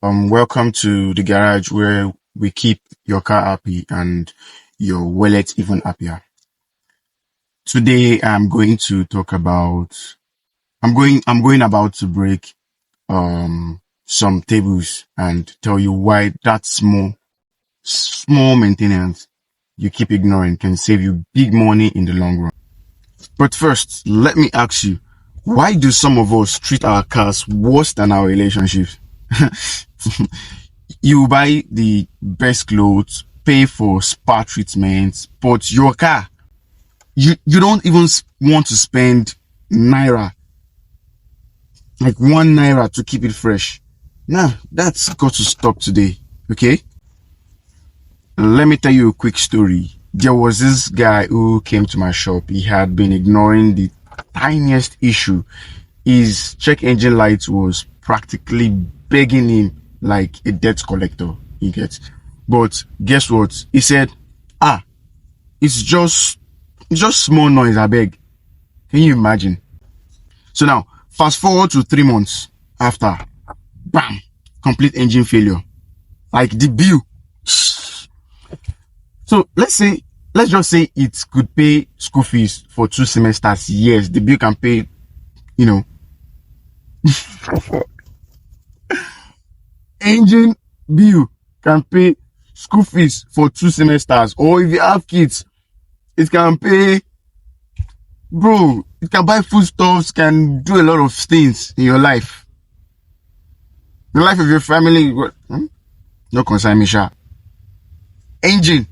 Welcome to the garage where we keep your car happy and your wallet even happier. Today I'm going to talk about I'm going about to break some tables and tell you why that small maintenance you keep ignoring can save you big money in the long run. But first, let me ask you, why do some of us treat our cars worse than our relationships? You buy the best clothes, pay for spa treatments, but your car, you don't even want to spend naira, like 1 naira to keep it fresh. Nah, that's got to stop today. Okay? Let me tell you a quick story. There was this guy who came to my shop. He had been ignoring the tiniest issue. His check engine light was practically begging him like a debt collector. He gets. But guess what? He said, "Ah, it's just small noise, I beg." Can you imagine? So now, fast forward to 3 months after, bam, complete engine failure. Like the bill. So let's just say it could pay school fees for 2 semesters. Yes, the bill can pay, you know, engine bill can pay school fees for 2 semesters. Or if you have kids, it can pay, bro, it can buy foodstuffs, can do a lot of things in your life. The life of your family, no concern me, sha. Engine,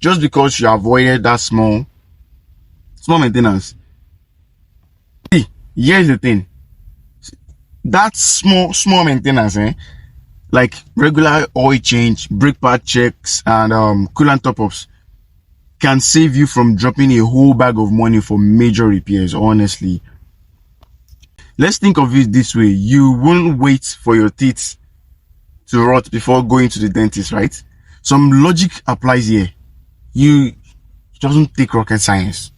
just because you avoided that small maintenance. See, here's the thing. That small maintenance, like regular oil change, brake pad checks, and coolant top-ups can save you from dropping a whole bag of money for major repairs, honestly. Let's think of it this way. You won't wait for your teeth to rot before going to the dentist, right? Some logic applies here. You It doesn't take rocket science.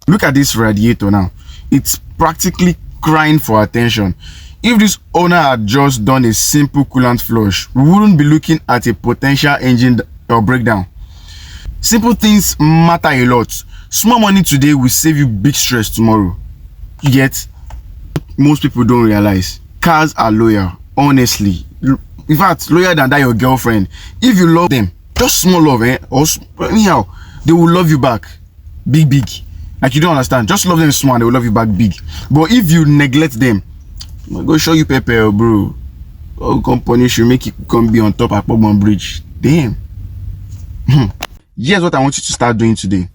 Look at this radiator now. It's practically crying for attention. If this owner had just done a simple coolant flush, we wouldn't be looking at a potential engine or breakdown. Simple things matter a lot. Small money today will save you big stress tomorrow. You get? Most people don't realize cars are loyal, honestly. In fact, loyal than that your girlfriend. If you love them, just small love, anyhow, they will love you back big. Like, you don't understand, just love them small, they will love you back big. But if you neglect them, I'll go show you pepper, bro. Oh, come punish you, make you come be on top of Akpobon Bridge. Damn. Here's what I want you to start doing today.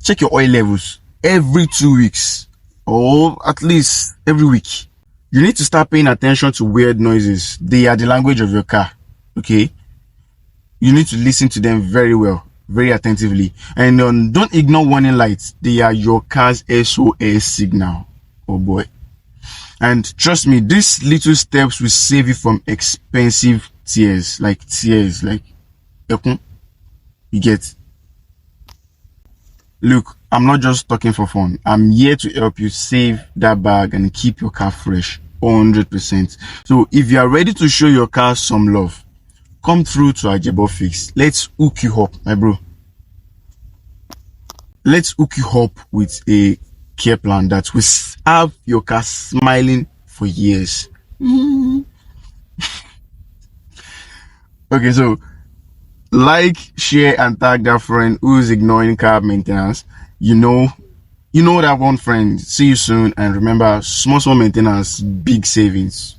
Check your oil levels every 2 weeks, or at least every week. You need to start paying attention to weird noises. They are the language of your car. Okay? You need to listen to them very well, very attentively. And don't ignore warning lights. They are your car's SOS signal. Oh boy. And trust me, these little steps will save you from expensive tears. Like, you get. Look, I'm not just talking for fun. I'm here to help you save that bag and keep your car fresh 100%. So if you are ready to show your car some love, come through to Ajebo Fix. Let's hook you up, my bro. Let's hook you up with a care plan that will have your car smiling for years. Okay, so like, share, and tag that friend who's ignoring car maintenance. You know that one friend. See you soon, and remember, small maintenance, big savings.